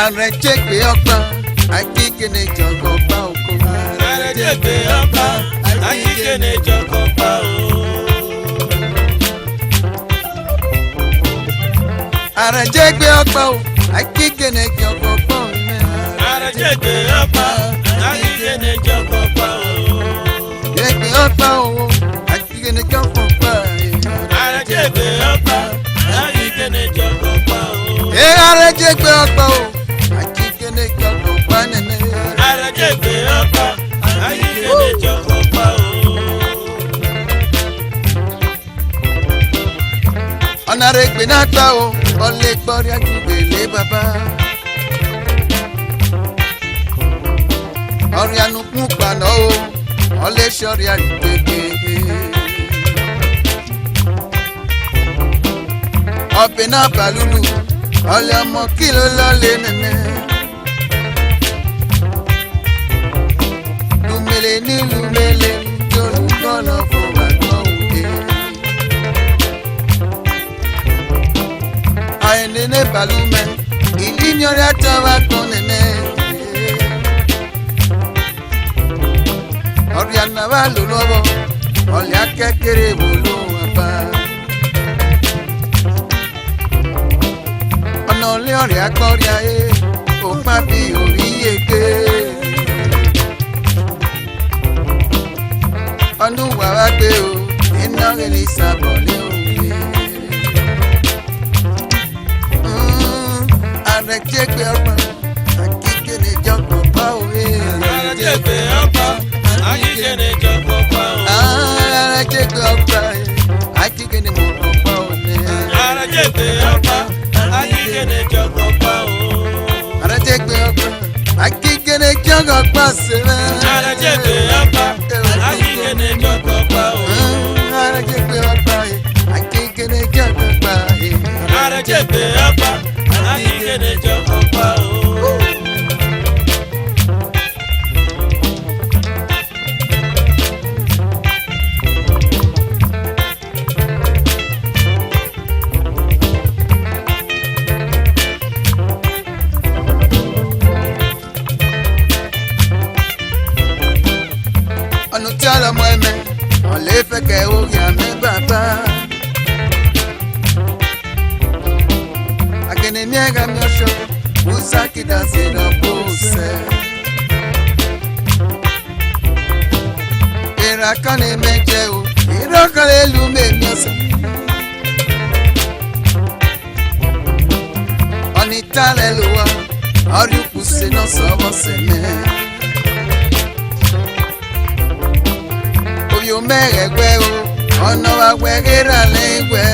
Arẹjẹgbẹ ọgbà akíkene jọgọ pa oko. Arẹjẹgbẹ ọgbà akíkene jọgọ pa o. Arẹjẹgbẹ ọgbà o akíkene jọgọ pa o. Arẹjẹgbẹ ọgbà akíkene jọgọ pa o. Jẹgbẹ ọgbà o akíkene jọgọ pa o. Arẹjẹgbẹ ọgbà akíkene jọgọ pa o. Arẹjẹgbẹ ọgbà o akíkene jọgọ pa nene. Arẹjẹgbẹ ọgbà akíkene jọgọ pa o. Ọ̀nàrẹ́gbẹ̀ náà gbà o ọ̀lẹ́ gbọ́rí àjùgbèlé bàbá. Ọ̀rẹ́ ànúkún gbaná o ọ̀lẹ́ sọ̀rí àjùgbègbè. Ọbẹ̀ náà bàlúlù ọ̀lẹ́ ọmọ kìlọ̀ lọ́lẹ̀ nẹ̀nẹ̀. Lùmẹ̀lẹ̀ ní lùmẹ̀lẹ̀ lórúkọ náà fún bàgbọ́ òde. Nene balume ilinyori atawa konene Oriana va lolobo Olia kekere bolo aba Ono le oria koria o papi ori eke Onu wa wa gbe o ina le sabole o Arẹjẹgbẹ ọgbà akíkene jọgọ pa òwe. Arẹjẹgbẹ ọgbà akíkene jọgọ pa o. Arẹjẹgbẹ ọgbà akíkene mọ̀gàn pa òwe. Arẹjẹgbẹ ọgbà akíkene jọgọ pa o. Arẹjẹgbẹ ọgbà akíkene jọgọ pa sẹ́rẹ̀. Arẹjẹgbẹ ọgbà akíkene jọgọ pa o. Arẹjẹgbẹ ọgbà akíkene jọgọ pa. Arẹjẹgbẹ ọgbà akíkene jọgọ pa o. Ọ̀nà tí a lọ mọ ẹ̀mẹ́ ọ̀lẹ́ fẹ́kẹ̀ orí àmì bàbá. Agene miega miosho Usaki dasi no pose Irakane meje o Irakane lume mioso Onitale luwa Oriukuse no sobo seme Oyo meregwe o Ono wa wegera legwe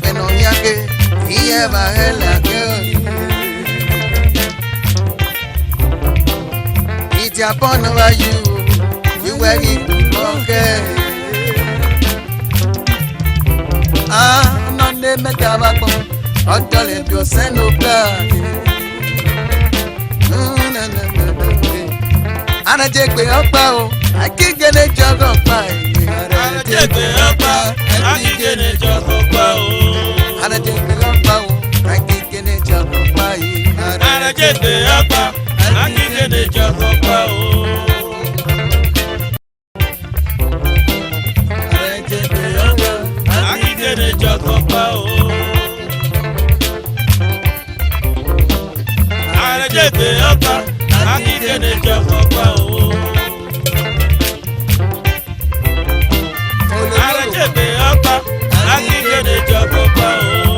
Peno yake iye bahela ke Iti abono wa you were in okay Non ne meta bakon Odole bio seno plan Arẹjẹgbẹ ọgbà o akíkene jọgọ pa Arẹjẹgbẹ ọgbà akíkene jọgọ pa o. Arẹjẹgbẹ ọgbà o akíkene jọgọ pa Arẹjẹgbẹ ọgbà akíkene jọgọ pa o. Arẹjẹgbẹ ọgbà akíkene jọgọ pa o. Arẹjẹgbẹ ọgbà akíkene jọgọ pa o. Arẹjẹgbẹ ọgbà akíkene jọgọ pa o.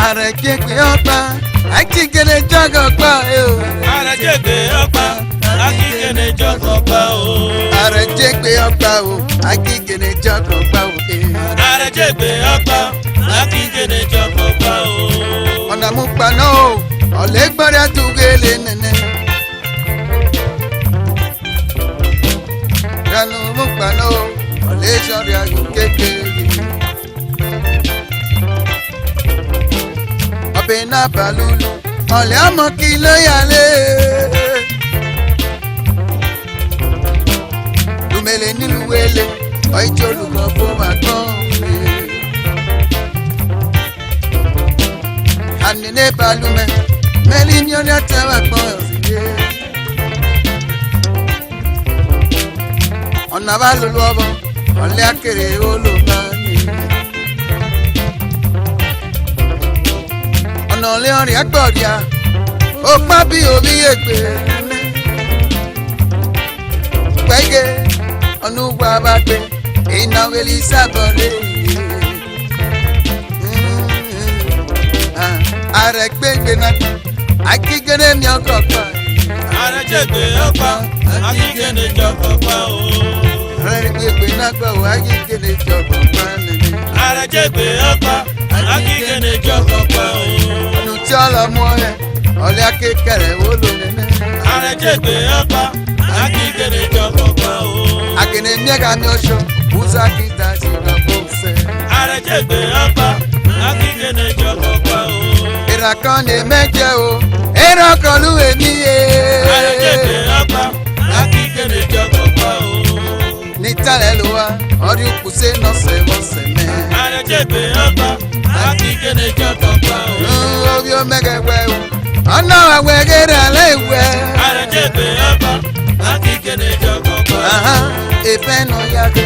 Arajegbe ọ̀pá akíkene jọgọ̀pá o. Arajegbe ọ̀pá akíkene jọgọ̀pá o. Arajegbe ọ̀pá o akíkene jọgọ̀pá o. Arajegbe ọ̀pá akíkene jọgọ̀pá o. Ọ̀nà mú paná o ọ̀lẹ́gbọ́dá tùgẹ́lẹ́ nẹ́nẹ́. Ìyanu mú paná o ọ̀lẹ́sọ̀rọ̀ ayò kékeré. Ọbẹ̀ náà balùlù ọ̀lẹ́ ọmọ kí ló yálé. Lumele nílùú wele ọ̀ìjì olùkọ́ fún wa gbọ́n. Àníné balùmẹ̀ mẹ́lí ní ọ̀nà tẹ́wà gbọ́n ọ̀sìnkè. Ọ̀nà bá lulu ọbọ̀ ọ̀lẹ́ akéré olùmọ̀ọ́nì. Ọ̀nà ọ̀lẹ́ ọ̀rìn agbọ̀dìá ó pa bí omi ègbè. Pẹ́gẹ́ ọ̀nà ugbo abágbé ìnáwó elí sábọ̀lé. Arẹgbẹgbẹ náà akíkene mi ọkọ̀ pa. Arajegbe ọ̀pá akíkene jọgọ̀pá o. Arẹgbẹgbẹ náà gbọ̀ wá akíkene jọgọ̀ pa nìyí. Arajegbe ọ̀pá akíkene jọgọ̀pá o. Ọ̀nù tí ọlọ́mú ẹ̀ ọ̀lẹ́ akékèrè wó ló nẹ́nẹ́. Arajegbe ọ̀pá akíkene jọgọ̀pá o. Akene miẹ́ka mi ọ̀ṣọ́ bùsà kìtà sí ìdàpọ̀ fẹ́. Arajegbe ọ̀pá akíkene jọgọ̀pá o. Ìràkan ní mẹ́jẹ o ìràkan ló èmi yé. Arajegbe ọ̀pá akíkene jọgọ̀pá o. Nítàlẹ́ ló wá ọdún kùsẹ́ nọ́sẹ̀ mọ́sẹ̀ mẹ́. Arajegbe ọ̀pá akíkene jọgọ̀pá o. Obi omegegbe o ọ̀nà àwẹ̀gẹ̀rẹ̀ alẹ́ ìwẹ̀. Arajegbe ọ̀pá akíkene jọgọ̀pá o. Ìfẹ́ nù yàgò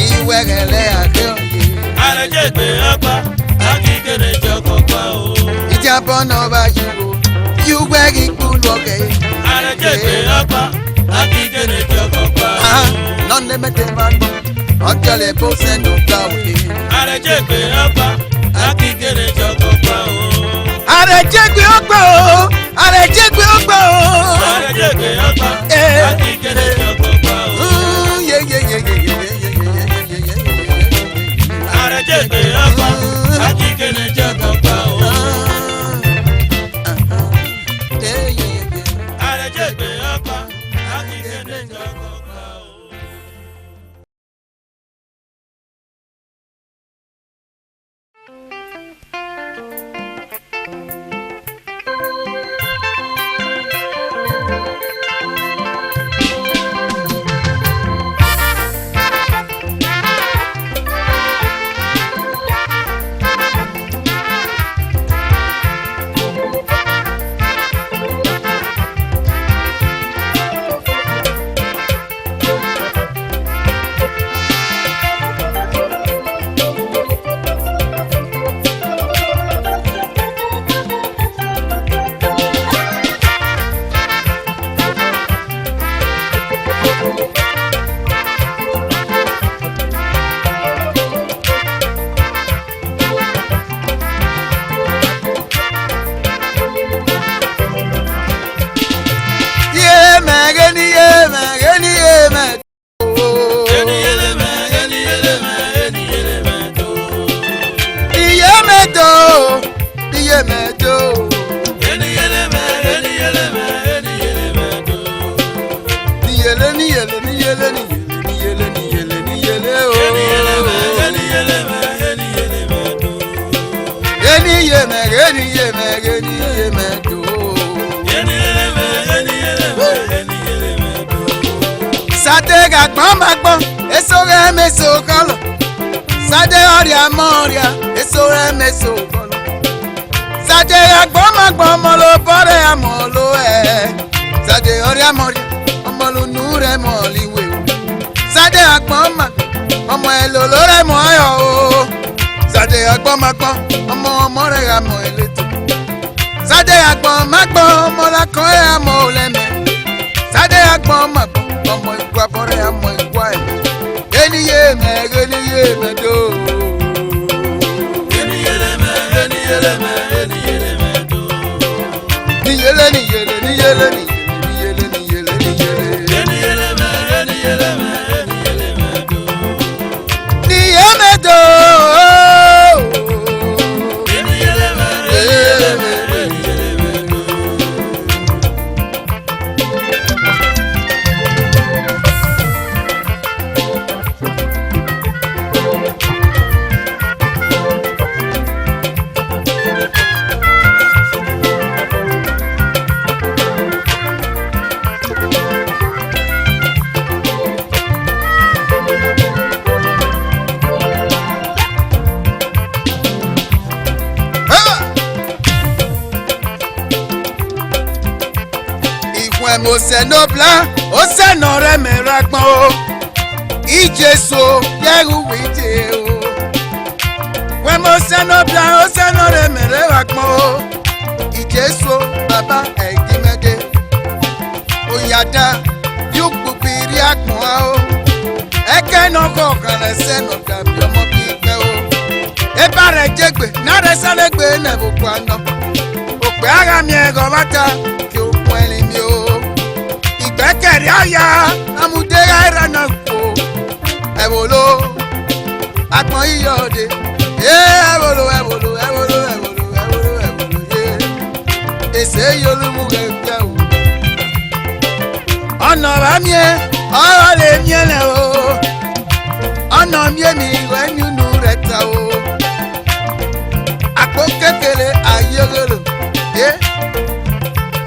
ìwẹ̀gẹ̀lẹ̀ àgbẹ̀ òye. Arajegbe ọ̀pá akíkene jọgọ̀pá o. Ìjàbọ̀ náà bá yíwo yúgbẹ́ kíkú lọ́kẹ́. Arajegbe ọ̀pá akíkene jọgọ̀pá o. Nọ́ọ̀nẹ́ mẹ́tẹ́ máa gbọ́ ọjọ́ lè bó sẹ́nu gbà òye. Arajegbe ọ̀pá akíkene jọgọ̀pá o. Arajegbe ọ̀pá o Arajegbe ọ̀pá o. Arajegbe ọ̀pá akíkene jọgọ̀pá o. Arajegbe ọ̀pá akíkene jọgọ̀pá o. Arajegbe ọ̀pá akíkene jọgọ̀pá o. Sade gagbon magbon esore meso kolo. Sade oria moria esore meso kolo. Sade gagbon magbon molo bore amolo Sade oria moria omolo nure moliwe. Sade gagbon magbon omo elolore moyo o. Sade gagbon magbon omo re amo eleto. Sade gagbon magbon omo la ko amo leme. Sade gagbon magbon ọmọ ìgbà bọ́rẹ̀ ọmọ ìgbà ẹ̀. Eniye me do. Eniye me niyele niyele niyele niyele niyele niyele. Niyemedo. Mo se no bla, o se no re me ragbon o. Ijesu yeru wije o. We mo se no bla, o se no re me ragbon o. Ijesu baba egimede. O yada yu pupiri agbon o. Eke no ko kan se no dabi omo bi pe o. E ba re jegbe, na re sale gbe na bo kwano. O pe ara mi e go bata ki o pon elin mi o. Bekeri aya amudera irana ko ewolo agbon iyode ewolo ye ese yolumu gbe o ona ba mi oro le mi ele o ona mi mi we nunu reta o apo kekere ayogolo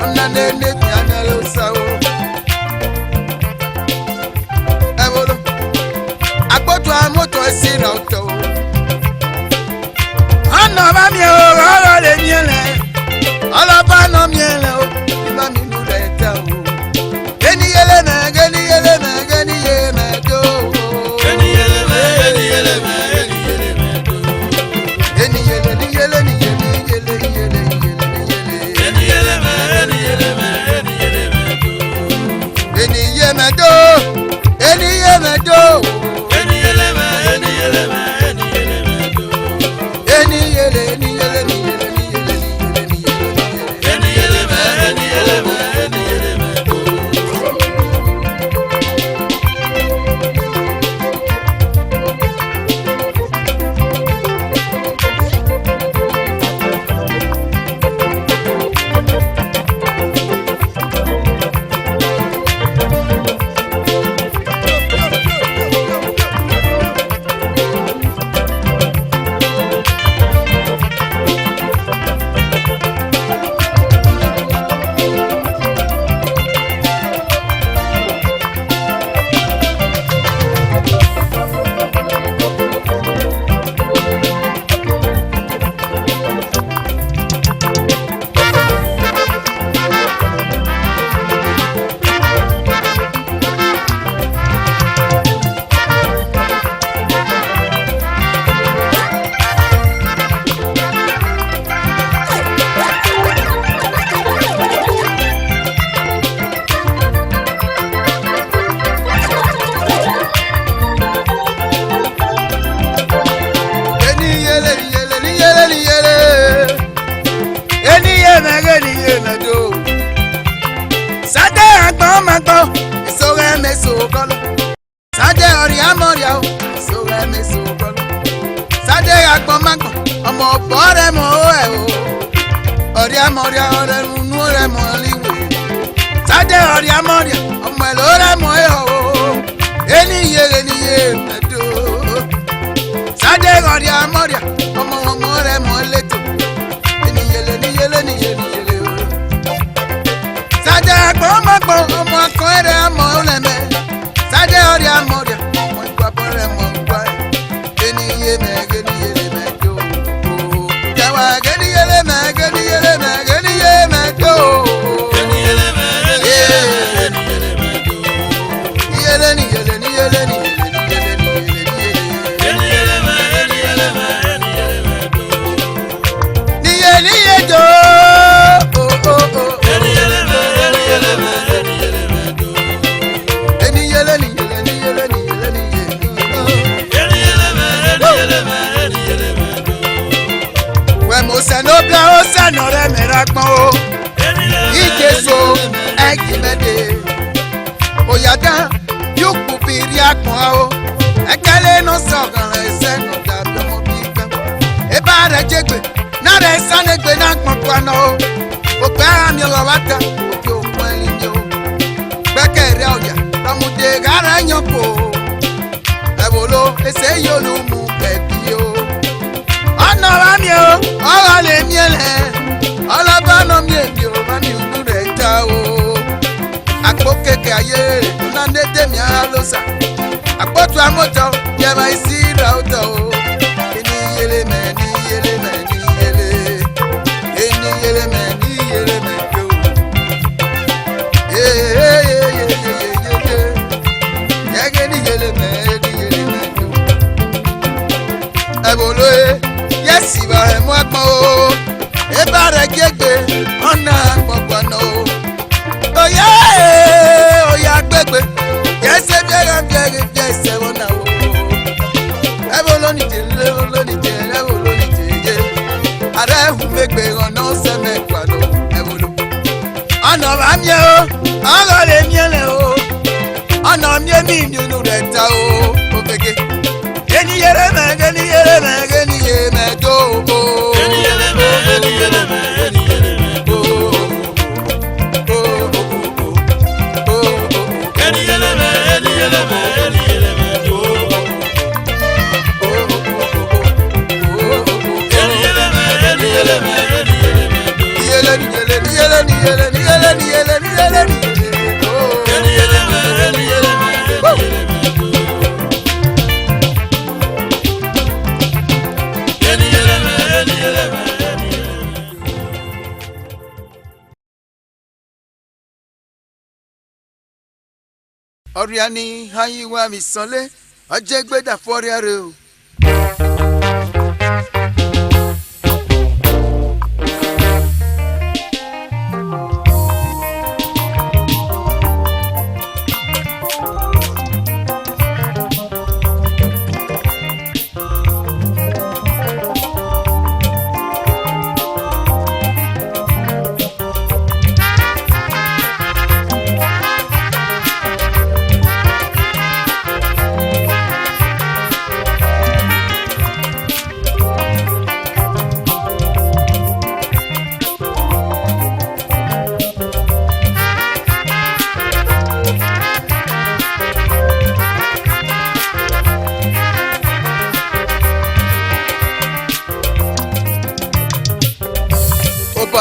ona ne mi analo sa o. Moto esi na auto. Ana ba mi o ro le mi ele. Ala ba no mi ele o. Ba mi nu le ta o. Geni yele me geni yele me geni yele me do. Geni yele me geni yele me geni yele me do. Geni yele ni yele ni yele yele yele yele. Geni yele me geni yele me geni yele me do. Geni yele me do. Geni yele me do. Sade ori amoria o, so re me so kolo. Sade agbon magbon, ọmọ bore mo e o. Ori amoria ore nu re mo liwe. Sade ori amoria, ọmọ lo re mo e o. Eni ye medo. Sade ori amoria, ọmọ re mo leto. Eni ye o. Sade agbon magbon, ọmọ kan re mo le me. Sade ori amoria, mo gba bore mo gba. Geni ye me do. Jawa geni ye me do. Geni ye me do. Yele ni. Ni do. Mo se no bla o se no re me ragbon o. so egimede oyada yukpu biri akpọn o ekele no sọgan ẹsẹ no dàbí ọmọ bíi gbẹ eba rẹ jẹgbe náà sanegbe náà kpọkpọ náà o ògbẹ àmì ọlọwàtà òkè òkun ẹni ni o gbẹkẹrẹ ọyà lọmọdé gara yànpọ ẹwòló ẹsẹ yóò mú bẹbí o ọ̀nà wa mi o ọ̀rọ̀ lè mi ẹlẹ ọlọ́ba náà mi èmi o má mi ìlú rẹ̀ já o àpò kéèké ayé náà dédé mi ara ló sà àpótò amójọ yẹba isi ìlà ọ̀tọ̀ o ẹni yẹlẹ mẹ ní yẹlẹ mẹ ní yẹlẹ ẹni yẹlẹ mẹ ní yẹlẹ mẹ ní o yẹgẹ ní yẹlẹ mẹ ní yẹlẹ mẹ ní o ẹbùlọ yẹsì bá ẹ mú ẹpọn o eba rẹ gẹgbẹ ọ̀nà gbọgbọnà o oyè oyè agbègbè yẹsẹ biẹrẹ biẹrẹ biẹsẹ wọn náà o ẹbùlọ nìjẹ ẹbùlọ nìjẹ ẹbùlọ nìjẹ yẹ àrẹ ẹhùnmẹgbẹ ọ̀nà sẹmẹ gbàdọ ẹbùlọ ọ̀nà bá miẹ o ọ̀rọ̀ lè miẹ lẹ o ọ̀nà miẹ mi nínú rẹ ta o òfegè ẹni yẹrẹ mẹ ẹni yẹrẹ mẹ ẹni yẹ mẹ tó o. ẹni yẹlẹ mẹ ẹni yẹlẹ mẹ ẹni yẹlẹ mẹ tó. ẹni yẹlẹ mẹ ẹni yẹlẹ mẹ ẹni yẹlẹ mẹ tó. ẹni yẹlẹ mẹ ẹni yẹlẹ mẹ ẹni yẹlẹ mẹ tó. Niyele niyele niyele niyele niyele niyele niyele niyele tó. ẹni yẹlẹ mẹ ẹni yẹlẹ mẹ ẹni yẹlẹ mẹ tó. ẹni yẹlẹ mẹ ẹni yẹlẹ mẹ ẹni yẹlẹ mẹ tó. Ọrịa ni anyị wa mi sọle ọjẹ gbẹdà fọrịa rẹ o.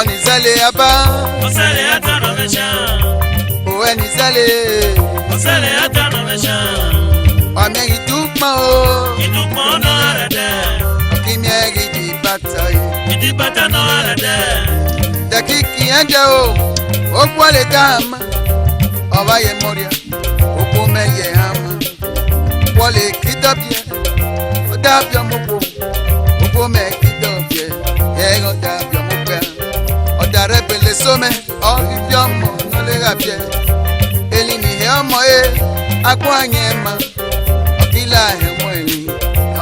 Ni zale aba Osele atano mesha owe ni zale Osele atano mesha Ameri dukma o Idukmo no arade Okimieri di bataye Idi bata no arade Dakiki ende o Okwale dama Oba ye moria Okome ye hama Wale kidobye Odabyo mopo Okome kidobye Yego dabyo mopo Ọ̀dàrẹ́bẹ̀lẹ̀ sómẹ́ ọ̀fífí ọmọ lọ́lẹ́gàbíẹ́ elini ihe ọmọ ẹ agbó àyẹ̀ ẹ̀ma ọ̀kílà ẹ̀wọ̀n ẹ̀yìn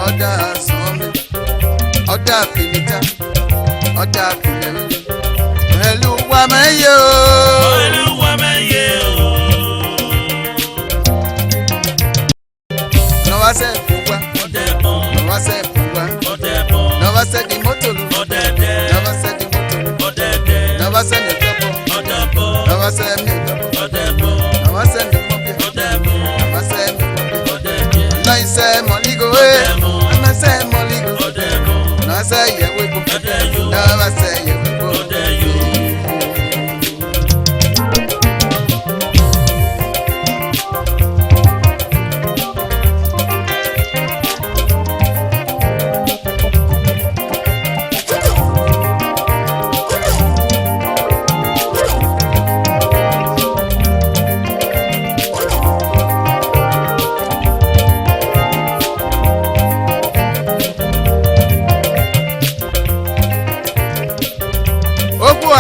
ọ̀dà sọ́mẹ́ ọ̀dà fìlítà ọ̀dà fìlẹ̀mẹ́ pẹ̀lú wàmẹ́yẹ o. pẹ̀lú wàmẹ́yẹ o. Nọ́wásẹ̀ fúnwa ọ̀dẹ̀bọ̀ nọ́wásẹ̀ fúnwa ọ̀dẹ̀bọ̀ nọ́wásẹ̀ di mọ́tò lù ọ̀dẹ̀dẹ̀ nọ́wásẹ̀ di mọ́tò lù ọ̀dẹ̀dẹ̀ nọ́wásẹ̀ ní tọ́pọ̀ ọ̀dẹ̀bọ̀ nọ́wásẹ̀ ní tọ́pọ̀ ọ̀dẹ̀bọ̀ nọ́wásẹ̀ ní mọ́bíà ọ̀dẹ̀bọ̀ nọ́wásẹ̀ ní mọ́bíà. ọ̀dẹ̀dẹ̀ Naise moligo eh, naise moligo, ọ̀dẹ̀bọ̀ naise yewebo, ọ̀dẹ̀yọ naise yewebo. ọ̀dẹ̀yọ.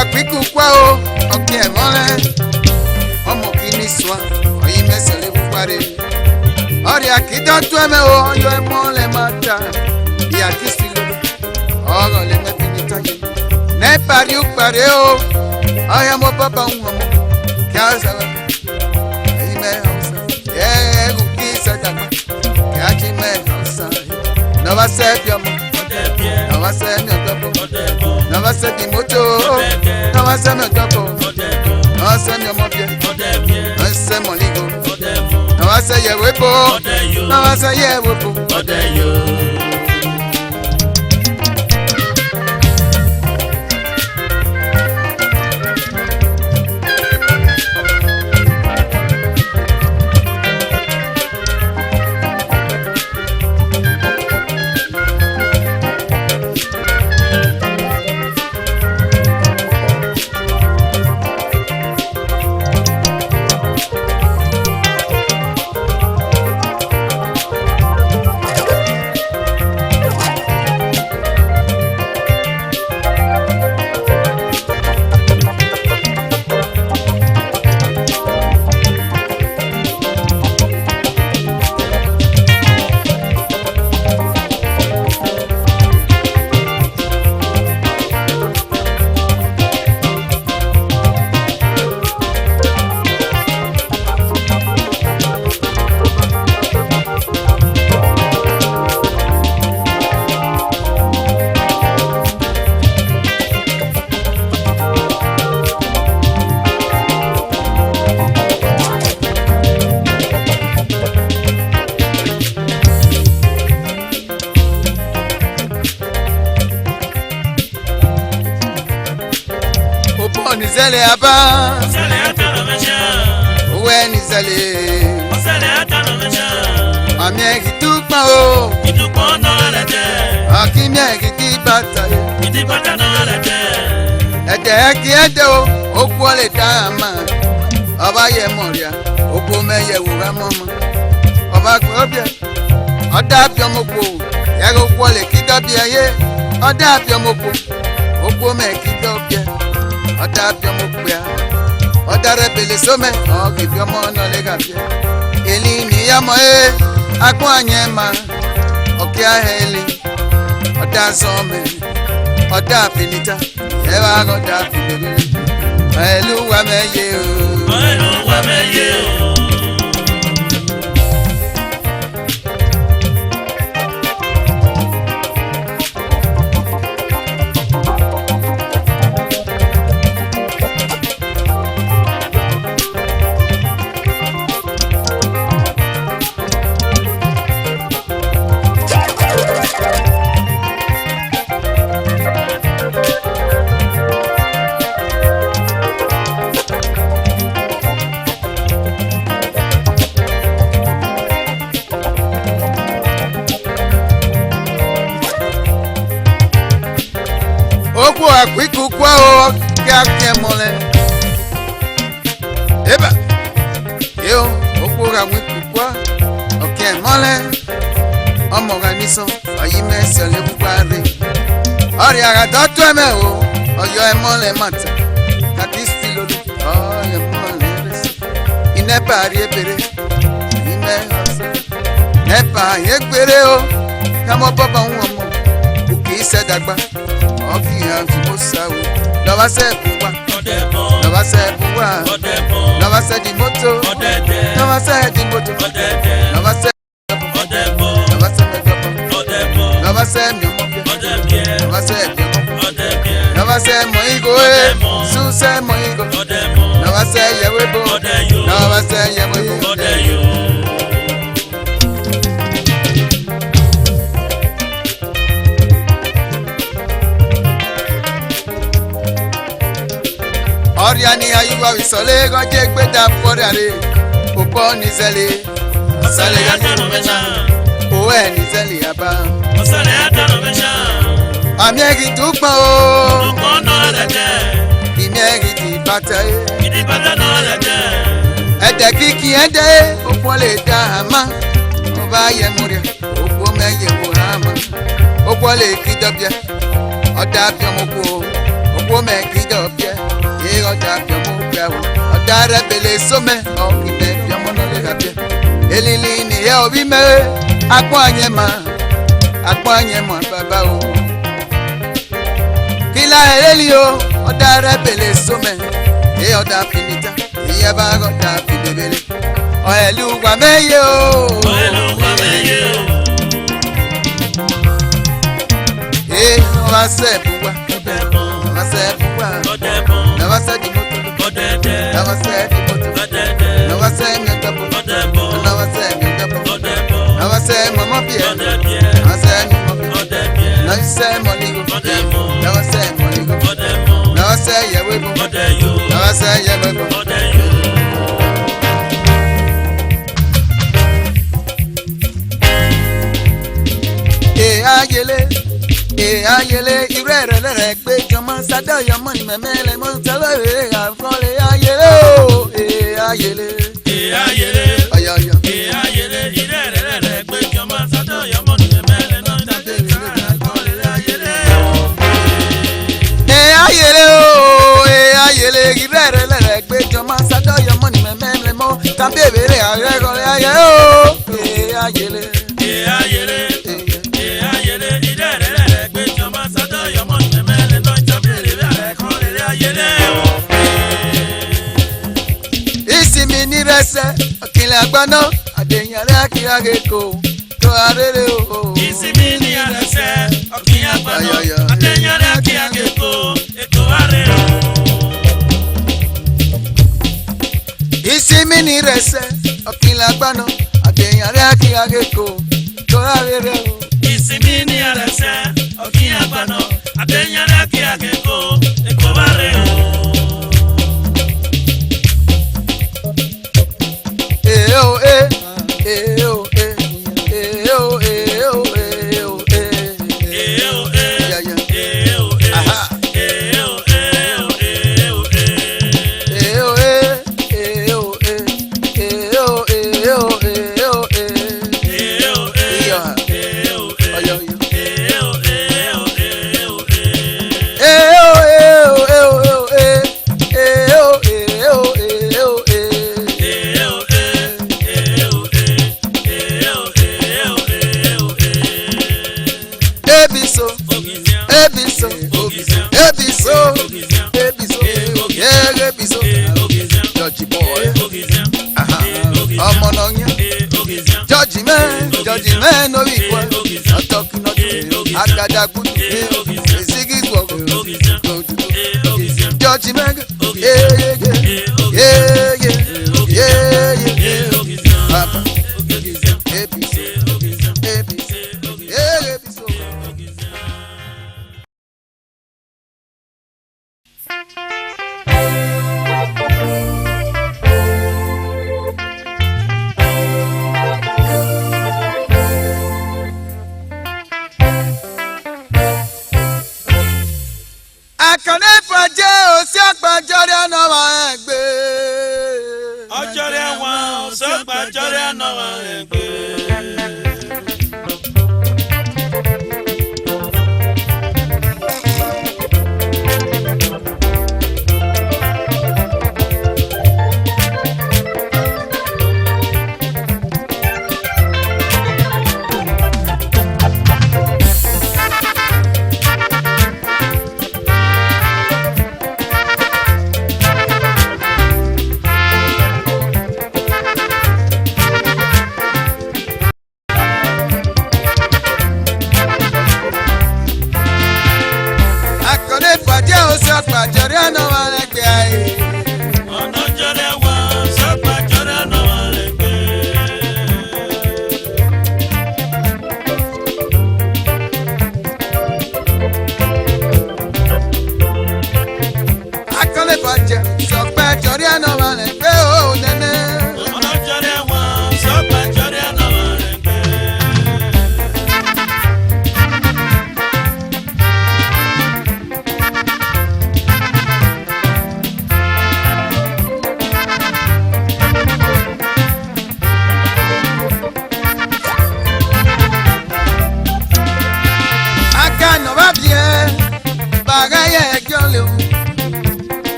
Àpínkù pa o, ọ̀kì ẹ̀mọ́ rẹ̀, ọmọ kìíní sùn, ọ̀yìn mẹ́sẹ̀lẹ̀ fúnparí. Ọ̀rẹ́ àkídọ́tú ẹ̀mẹ́ o, ọyọ ẹ̀mọ́ lẹ̀ máa ta, ìyá kí sí lólo, ọ̀rọ̀ lẹ̀ mẹ́bí ní táyé. Nẹ́pàrí ó parí o, Aya mo papa unwa mo. Kya sawa. Ayi me hausa. Yeah, kukisa jagba. Kya chi me hausa. No va ser piomo. No va ser mi topo. No va ser mi moto. No va ser mi topo. No va ser mi mobile. No va ser mon ligo. No va ser ye wepo. No va ser ye wepo. Nizale aba Osale atano mesha Uwe nizale Osale atano mesha Amye kitukpa o Kitukpa no alete Akimye kitibata Kitibata no alete Ede eki ede o Oku ole dama Oba ye moria Oku meye uwe mama Oba kwe obye Oda apyo mokwo Yego oku ole kidobye ye Oda apyo mokwo Oku me kidobye Oda pia mokpea Oda rebele some Oki pia mono lega pia Eli ni yamo Akwa nyema Oki aheli Oda some Oda finita Ewa oda finita Elu wa meye o Elu wa meye o Oku akwiku kwa o Kake mole Eba Yo Oku akwiku kwa Oke mole Omoganiso Oyime sele bukwari Ori agadotu eme o Oyo emole mata Kati stilolu Oyo emole resi Inepa ari ebere Ime hasa Nepa yegbere o Kamo baba unwamo Uki sedagba Oki hantu mosawo Lọ́wọ́ sẹ́ buwa Lọ́wọ́ sẹ́ buwa Lọ́wọ́ sẹ́ di moto Lọ́wọ́ sẹ́ di moto Lọ́wọ́ sẹ́ Lọ́wọ́ sẹ́ mẹ́gbọ́bọ́ Lọ́wọ́ sẹ́ miọmọbịa Lọ́wọ́ sẹ́ biọmọ Lọ́wọ́ sẹ́ mọ igo Su sẹ́ mọ igo Lọ́wọ́ sẹ́ yewebo Lọ́wọ́ sẹ́ yewebo Ọrịa ni ayuwa wisole goje gbeda fọrịarị Ụpọ nizeli Osale atano mesha Owe nizeli aba Osale atano mesha Ami egi tukpa o Tukpa no alete Imi egi di bata Kitibata no alete Ede kiki ede Okwo le da hama Oba ye muria Okwo me ye wo hama Okwo le kidobia Oda biomokwo Okwo me kidobia Oda biomokwa Oda rebele some Okime biomono le gabia Elili ni ya obi me Akwanye ma baba o Kila eleli o dare bele some e oda finita iye ba goda finebele elu wa meye o e wa se buwa wa se buwa na wa se di moto na wa se di moto na wa se nyatapo na wa se nyatapo na wa se mama pie na wa se mama na wa se moligo na wa se moligo na wa se yewe na wa se yewe ayele irere pe jomo sada yomo ni memele mo tele afole ayele o ayele aya ayele irere pe jomo sada yomo ni memele no tele afole ayele ayele o ayele irere pe jomo sada yomo ni memele mo tabebere ayele ayele o ayele isimi ni rese okile agbana adeyare akirageko to arere o isimi ni rese okile agbana adeyare akirageko to arere isimi ni rese okile agbana adeyare akirageko to arere o isimi ni rese okile agbana adeyare akirageko to arere Judgment no equal. I'm talking not Agada good. Ziggy walk. Judgment. Papa.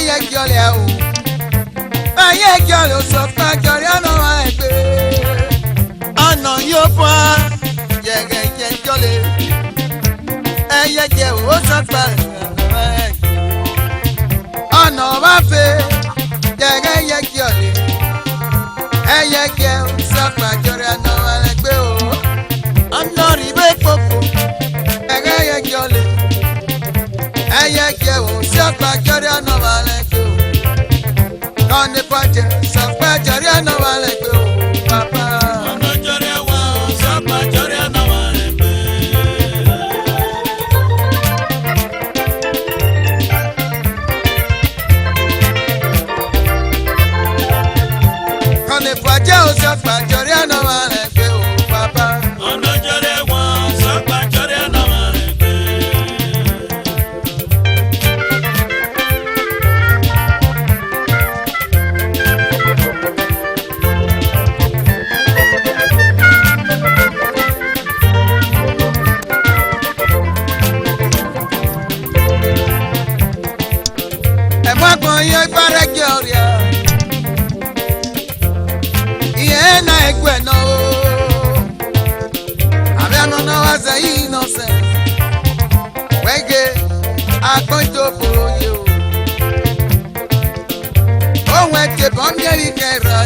ayé jọlẹ̀ o ayé jọlẹ̀ o sọ fún àjọyọ̀ ọ̀nà ẹgbẹ́ ọ̀nà yóò fọ́ yẹ̀gẹ̀ jẹ́ jọlẹ̀ ẹyẹ jẹ́ o sọ fún àjọyọ̀ ọ̀nà bá fẹ́ yẹ̀gẹ̀ yẹ jọlẹ̀ ẹyẹ jẹ́ o sọ fún àjọyọ̀ ọ̀nà ẹgbẹ́ o ọ̀nà rí bẹ́ẹ̀ kókó ẹ̀gẹ̀ yẹ jọlẹ̀ ẹyẹ jẹ́ o sọ fún àjọyọ̀ ọ̀nà ẹgbẹ́ o kọ́ni pọ́jẹ́ sọ fún àjọyọ̀ ọ̀nà ẹgbẹ́ o bàbá. Pàjẹ́ o sọ pàjọ́rí àná wa rẹ̀ gbé o bàbá. Ọ̀nàjọ́rẹ́ wọn sọ pàjọ́rí àná wa rẹ̀ gbé. Ẹ̀gbọ́n kan yẹ gbárẹ́ jẹ́ ọ̀rẹ́ na egwe no abiano na waza innocent wege akonjo boye o wete bomye ikera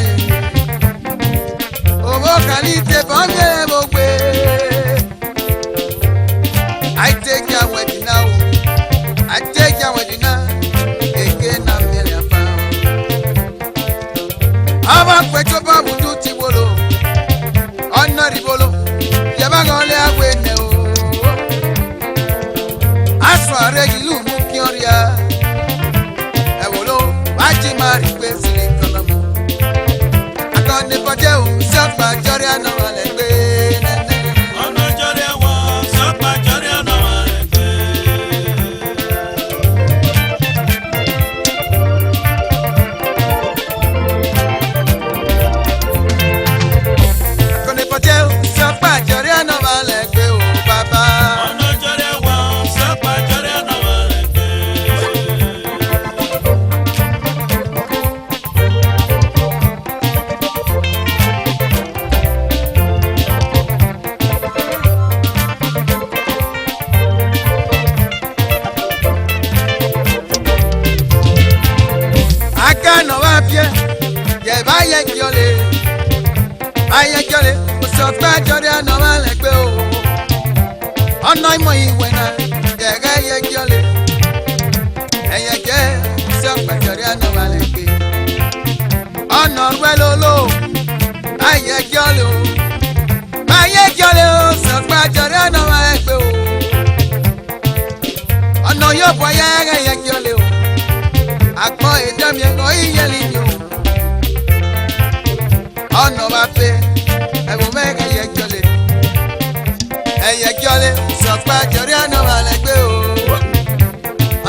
o mo kalite bomye mogbe I take your wedding now I take your wedding now again na million pound aba kwecho babu ribolo yabagole agwene o asware gilu mukioria ewolo baji mari pesile kolomo akone poje o sapa jori ana wale gbe nene Ọ̀nà jọrẹ wọn sọpá jọrẹ àná wa rẹ̀ gbé. ayẹjọle òṣùpá jọrẹ àná wà lẹgbẹ o ọ̀nà ìmọ̀ ìwẹ̀ náà yẹ̀gẹ́ ayẹjọle ẹ̀yẹ̀jẹ́ òṣùpá jọrẹ àná wà lẹgbẹ ọ̀nà rúwẹ́lóló ayẹjọle o òṣùpá jọrẹ àná wà lẹgbẹ o ọ̀nà yóò bọ̀ yẹ́gẹ́ ayẹjọle o àgbọ̀ ìdánmiẹ̀kọ́ ìyẹ́lì ni o ọ̀nà bá fẹ́ ẹ̀wọ̀n mẹ́rin ẹ̀yẹ jọlẹ̀ sọ̀pá jọrí àná wà lẹ́gbẹ́ o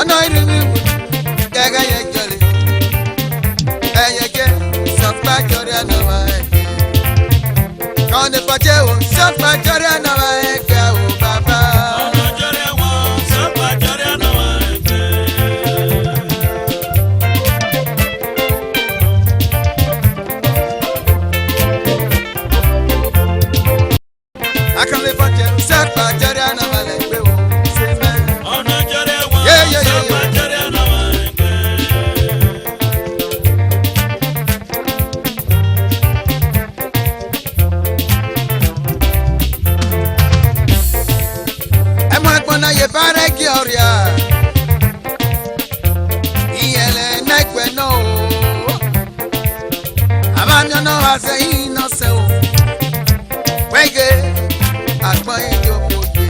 ọ̀nà ìrìnnì wò gẹ́gẹ́ yẹ jọlẹ̀ ẹ̀yẹ jẹ́ sọ̀pá jọrí àná wà lẹ́gbẹ́ kọ́ni pàjẹ́ o sọ̀pá jọrí àná wà lẹ́gbẹ́ o bàbá. Ọ̀nàjọ́rẹ́ wọn sọpá jọrí àná wa rẹ̀ gbé. Akọ̀lẹ̀ pàjẹ́ o sọ̀pá jọrí àná wà lẹ́gbẹ́ o ṣe mẹ́. Ọ̀nàjọ́rẹ́ wọn sọpá jọrí àná wa rẹ̀ gbé. Ẹ̀mọ́ ẹ̀gbọ́n náà yẹ bárẹ̀ kí ọ̀rẹ́ à ìyẹ̀lẹ̀ nẹ́gbẹ̀ náà o àbámiọ́ náà wá sẹ́yìn náà sẹ́ o wẹ́gẹ́ àgbọ̀n ìjọba òde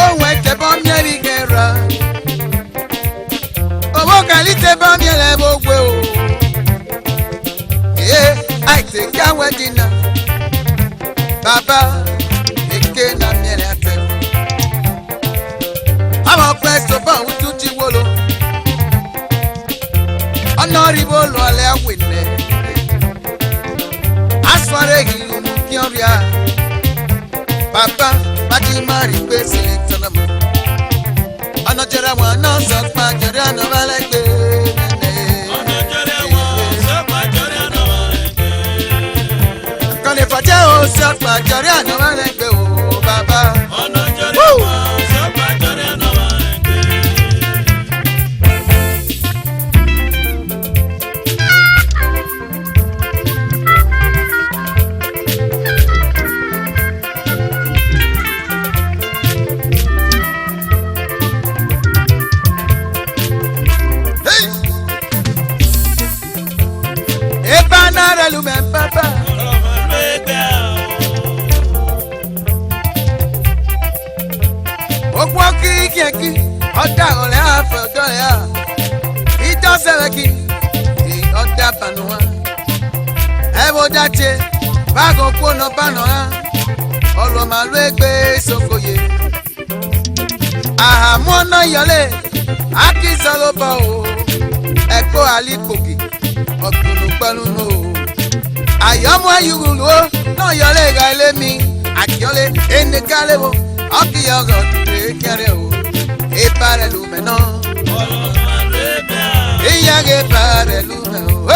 ohun ẹ̀jẹ̀ bọ́ mẹ́rì gẹ̀rọ owó kàlí tẹ bọ́ mẹ́rẹ̀ gbogbo o ee àìtẹ̀ kí àwọn ẹ̀dínà bàbá èké náà mẹ́rẹ̀ àtẹ̀ àwọn ọ̀pẹ sọ̀bọ̀ òun tún ti wọ́lọ́ ọ̀nà òrìbó lọ́ọ̀lẹ́ àwìnẹ́ asọ̀rẹ́ ìlú mú kí ọ rí a bàbá bàtí má rí pé sílẹ̀ tọ́nà mọ́ ọ̀nà jẹrẹ wọn náà sọpá jẹrẹ àná wálé gbé kọ́ni fàjẹ́ o sọpá jẹrẹ àná wálé gbé o bàbá. Ọ̀dà ọ̀lẹ́ àfọ̀dọ́ yà ìjọ sẹ́wẹ̀kì ọ̀dà bànúwà ẹ̀wọ̀ dàjẹ́ báàgọ̀ kúnà bànú hà ọ̀lọ́màlú ẹgbẹ́ sokoye àhàmú ọ̀nà yọlé akínsọ̀lọ́bọ̀ o ẹ̀kọ́ àlìkòkì ọ̀gbìnrin pẹ̀lú nù o àyọ̀mú ayúrúlù o náà yọlé ìgbà ilé mi àkíọ́lé ẹnìkálẹ̀ o ọ̀kìyọ̀rọ̀ kékeré o. Epare lume no, ella que pare lume no.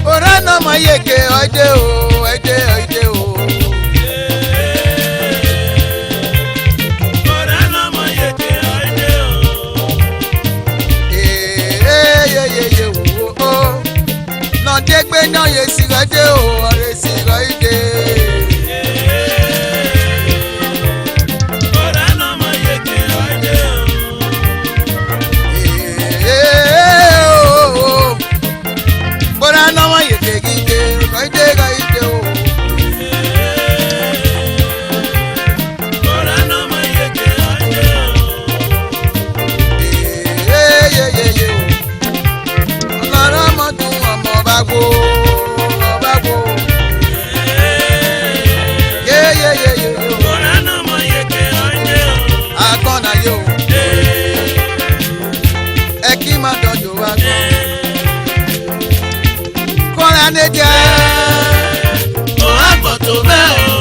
Ora no ma ye que oide o, oide o. Ora no ma ye que oide o. Degbe náà yẹ sìgá dé o ọ̀rẹ́ sìgá ìdè. Bọ́dà náà mọ iye kí ọ̀dẹ́ o. Bọ́dà náà mọ iye kí ìdè ọ̀dẹ́ ká ìdè o. Bọ́dà náà mọ iye kí ọ̀dẹ́ o. Ọ̀nà ọmọdún ọmọ bagbo. Aneja, o agbọ̀tò bẹ́ẹ̀ o.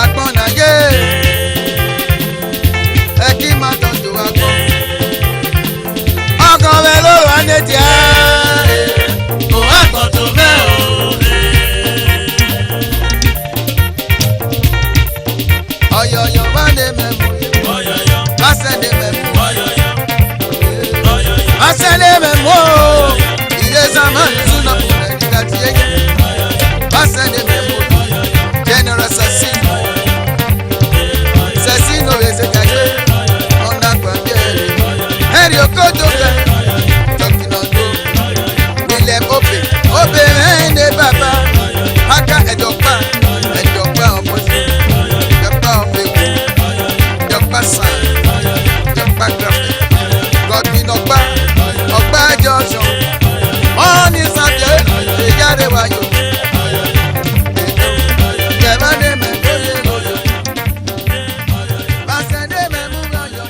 Agbọ̀nàyé, ẹ kí máa tọ́jú agbọ̀n. Ọkàn rẹ̀ ló wà aneja, o agbọ̀tò bẹ́ẹ̀ o. Ọ̀yọ̀yọ̀ wá ní mẹ́mú, wá sẹ́ni mẹ́mú. Asele memo, ile zamani tunapenda kati yake. Asele memo, general Sassino, Sassino ezekaje, ona kwa biere. Heri okotoka, tokinodo, Willem Obe ene baba, haka edokpa oposi, edokpa ofewu, edokpa sa, edokpa graphic, Godwin Ogba. Jọ̀sọ̀ wọ́n ní sàbẹ̀ ìjáde wáyò. Jẹ̀mọ́dé mẹ́mú yé lọ́yọ̀. Bàṣẹ́dé mẹ́mú lọ́yọ̀.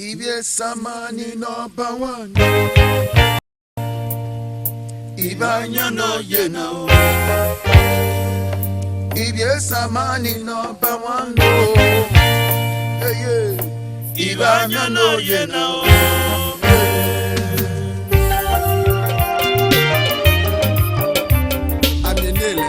Ibi ẹ̀sàmà ni nọ́mbà 1. Ìbáyọ̀ náà yé náà. Ibi samani number 1 no. Hey yeah. Ibanya no ye na o. Aminele.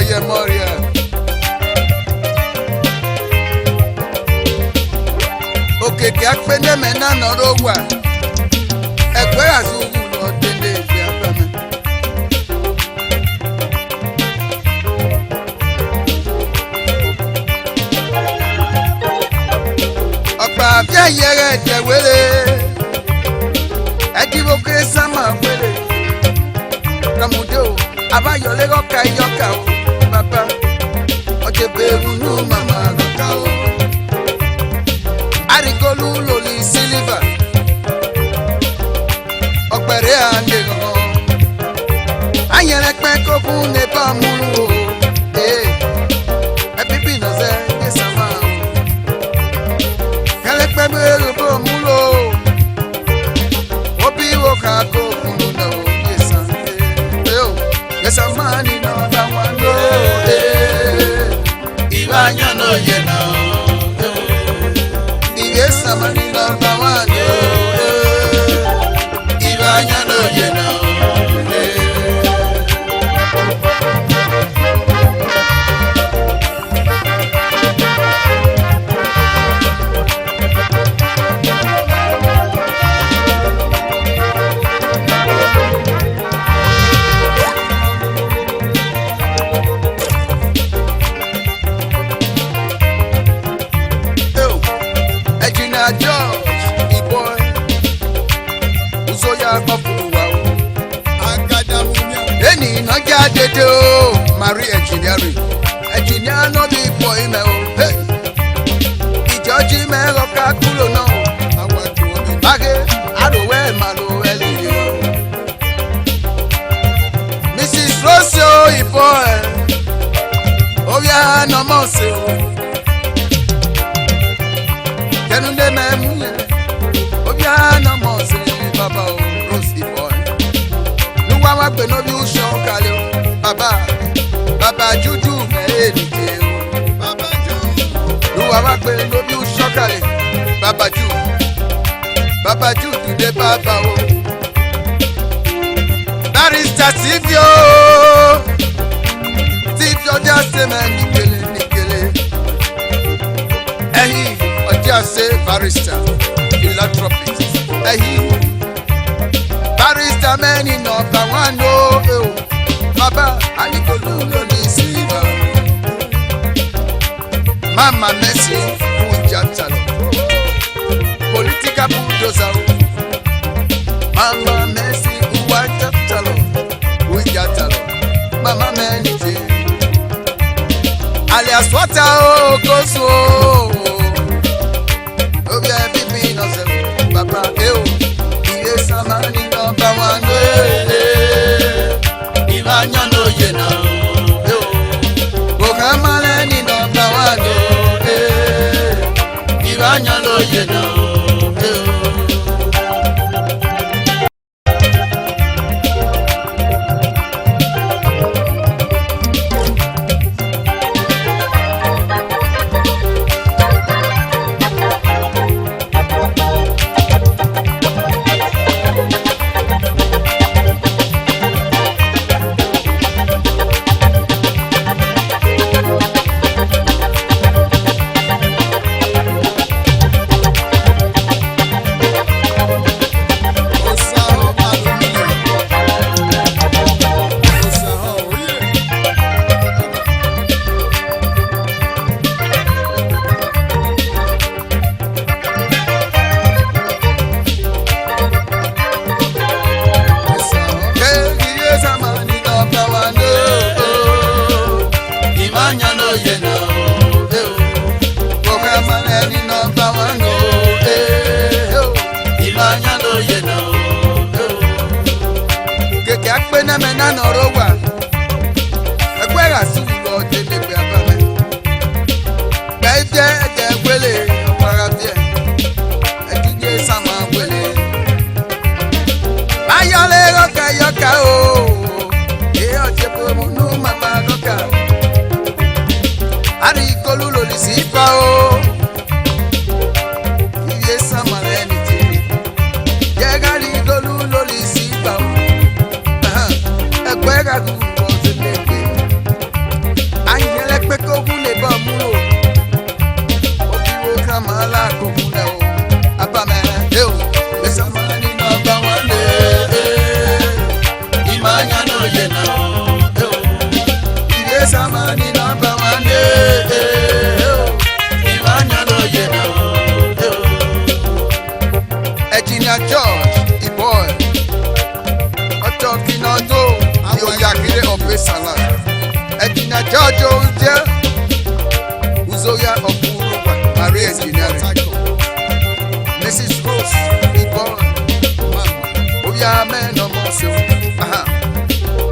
ye moria. Oke ki akpene me na noro wa. Egbe azugu lo dende fi afame. Ọ̀pá afia yere jewele. Ejibo kre sama wele. Ramudo abayole roka yoka o baba. Ojeberu nu mama roka o. Arigolu loli silver. Ọpẹrẹ ande gan. Ayẹrẹ pẹ kókun ne bá múlu o. Ẹbíbí náà sẹ ẹ sàmà o. Kẹlẹpẹ bẹ̀rù bó múlu o. Obi wo ká kókun náà o yẹ sàn. Yẹ sàmà ni náà dáwọn lò. Ìwà yàn ló yẹ náà. Yes, I'm a number one. Ibanya no ye no. George, the boy, Uzoya Kofuwa. Any Naga Dedo, Marie Engineering. Engineer no the boy me o. Hey, the George me roka kulo no. Bage, adowe malo eli. Mrs. Rosso, the boy. Oh yeah, no more so. Kenunde me munye, obia na mose baba o Rosie boy. Nuwa wa gbe no bi o so kale o, baba juju me elite o. Baba juju. Nuwa wa gbe no bi o so kale, baba juju de baba o. Barrister Sivio just say me nikele. Just say barrister, philanthropist. Barrister many number one no. Baba, I need to know this. Mama Messi, Ujatalo. Political bulldozer. Mama Messi, Ujatalo. Mama Messi. Alias Wata o Koso. Obi ebibi no se baba eo iye samani number one Ibanya no ye no. Bokamale ni number one Ibanya no ye no. Mena norowa Ekwera sulo Telegbe abame Beje eje wele Parabie Ejije sama wele Ayole roka yoka o Ye ojepo munu mama roka Ari kolu loli sifa o Iye sama leniti Ye gari kolu loli sifa o mama ni number one. Engineer George, the boy. Talking on do, you yakire ope salad. Engineer George Oje, Uzoya Okuruwa, Marie Engineering. Mrs. Rose, the boy. Oya me no more so.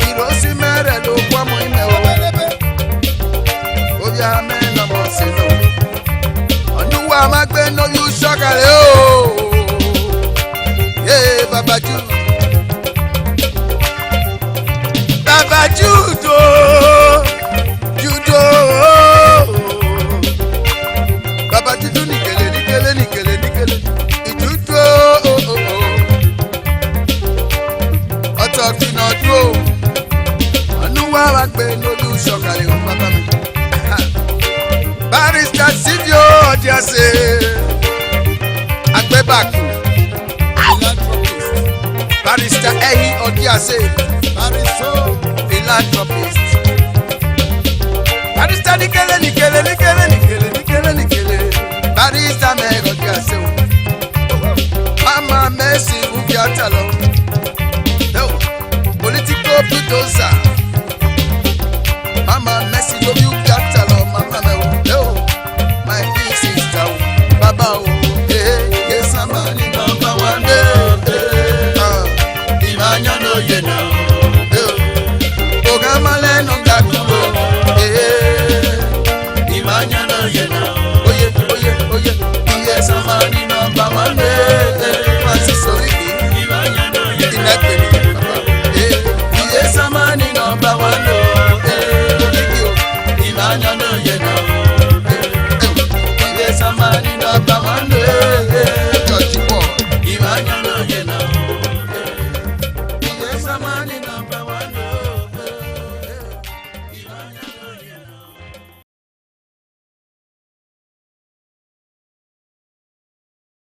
Irosi mere lo kwa mo ime o. Oya me no more so. Onuwa magbe no you shokale o. Yeah, Baba Jude. Baba Judo, Judo, Baba Judo nikele, nikele, nikele, nikele, Judo, Ọtọ̀kì náà dúró, Ànúwà wá gbé lójú sọ̀kalẹ̀ òun bàbá mi. Barrister Silvio Ọ̀díàsé, Agbẹ́bàkù, Barrister Ehi Ọ̀díàsé. Philanthropist. Barrister nikele nikele nikele nikele nikele nikele. Barrister mego kiase o. Mama Mercy ukiatalo. No. Political bulldozer. Mama